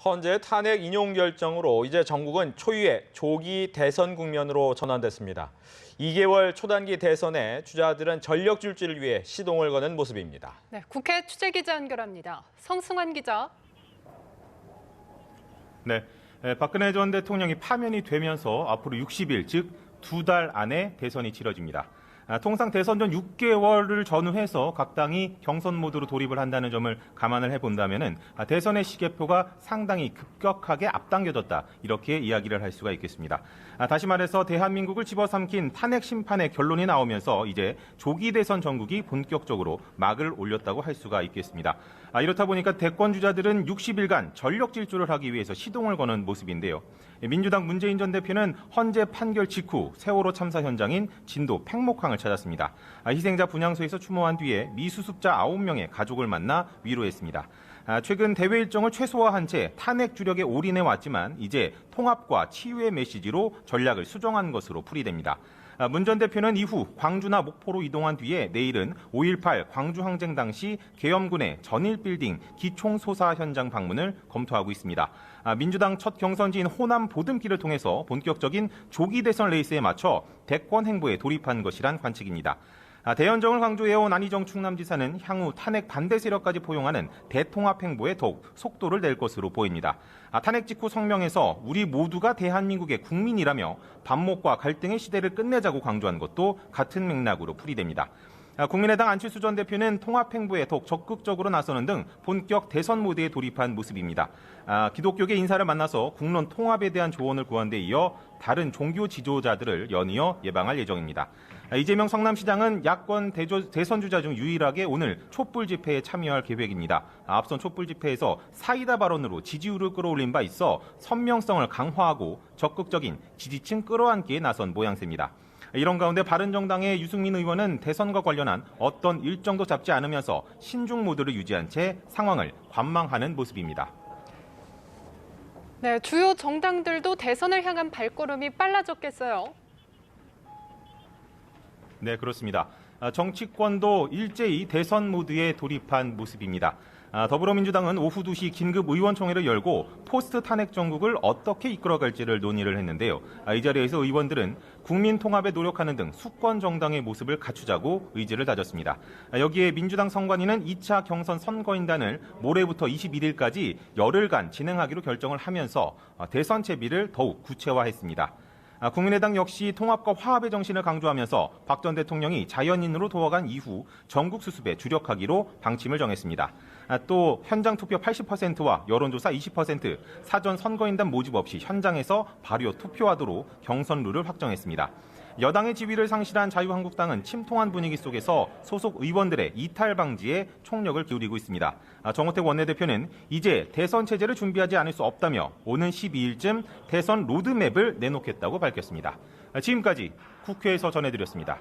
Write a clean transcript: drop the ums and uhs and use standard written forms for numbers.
헌재 탄핵 인용 결정으로 이제 전국은 초유의 조기 대선 국면으로 전환됐습니다. 2개월 초단기 대선에 주자들은 전력 질주를 위해 시동을 거는 모습입니다. 네, 국회 취재기자 연결합니다. 성승환 기자. 네, 박근혜 전 대통령이 파면이 되면서 앞으로 60일, 즉 2달 안에 대선이 치러집니다. 통상 대선 전 6개월을 전후해서 각 당이 경선 모드로 돌입을 한다는 점을 감안을 해본다면 대선의 시계표가 상당히 급격하게 앞당겨졌다, 이렇게 이야기를 할 수가 있겠습니다. 다시 말해서 대한민국을 집어삼킨 탄핵 심판의 결론이 나오면서 이제 조기 대선 전국이 본격적으로 막을 올렸다고 할 수가 있겠습니다. 이렇다 보니까 대권 주자들은 60일간 전력 질주를 하기 위해서 시동을 거는 모습인데요. 민주당 문재인 전 대표는 헌재 판결 직후 세월호 참사 현장인 진도 팽목항을 찾았습니다. 희생자 분향소에서 추모한 뒤에 미수습자 9명의 가족을 만나 위로했습니다. 최근 대회 일정을 최소화한 채 탄핵 주력에 올인해 왔지만 이제 통합과 치유의 메시지로 전략을 수정한 것으로 풀이됩니다. 문 전 대표는 이후 광주나 목포로 이동한 뒤에 내일은 5.18 광주항쟁 당시 계엄군의 전일빌딩 기총소사 현장 방문을 검토하고 있습니다. 민주당 첫 경선지인 호남 보듬기를 통해서 본격적인 조기 대선 레이스에 맞춰 대권 행보에 돌입한 것이란 관측입니다. 대연정을 강조해온 안희정 충남지사는 향후 탄핵 반대 세력까지 포용하는 대통합 행보에 더욱 속도를 낼 것으로 보입니다. 탄핵 직후 성명에서 우리 모두가 대한민국의 국민이라며 반목과 갈등의 시대를 끝내자고 강조한 것도 같은 맥락으로 풀이됩니다. 국민의당 안철수 전 대표는 통합 행보에 더욱 적극적으로 나서는 등 본격 대선 모드에 돌입한 모습입니다. 기독교계 인사를 만나서 국론 통합에 대한 조언을 구한 데 이어 다른 종교 지도자들을 연이어 예방할 예정입니다. 이재명 성남시장은 야권 대선 주자 중 유일하게 오늘 촛불 집회에 참여할 계획입니다. 앞선 촛불 집회에서 사이다 발언으로 지지율을 끌어올린 바 있어 선명성을 강화하고 적극적인 지지층 끌어안기에 나선 모양새입니다. 이런 가운데 바른정당의 유승민 의원은 대선과 관련한 어떤 일정도 잡지 않으면서 신중 모드를 유지한 채 상황을 관망하는 모습입니다. 네, 주요 정당들도 대선을 향한 발걸음이 빨라졌겠어요. 네, 그렇습니다. 정치권도 일제히 대선 모드에 돌입한 모습입니다. 더불어민주당은 오후 2시 긴급 의원총회를 열고 포스트 탄핵 정국을 어떻게 이끌어갈지를 논의를 했는데요. 이 자리에서 의원들은 국민 통합에 노력하는 등 수권 정당의 모습을 갖추자고 의지를 다졌습니다. 여기에 민주당 선관위는 2차 경선 선거인단을 모레부터 21일까지 열흘간 진행하기로 결정을 하면서 대선 채비를 더욱 구체화했습니다. 국민의당 역시 통합과 화합의 정신을 강조하면서 박 전 대통령이 자연인으로 도와간 이후 전국 수습에 주력하기로 방침을 정했습니다. 또 현장 투표 80%와 여론조사 20%, 사전 선거인단 모집 없이 현장에서 발효 투표하도록 경선 룰을 확정했습니다. 여당의 지위를 상실한 자유한국당은 침통한 분위기 속에서 소속 의원들의 이탈 방지에 총력을 기울이고 있습니다. 정호택 원내대표는 이제 대선 체제를 준비하지 않을 수 없다며 오는 12일쯤 대선 로드맵을 내놓겠다고 밝혔습니다. 지금까지 국회에서 전해드렸습니다.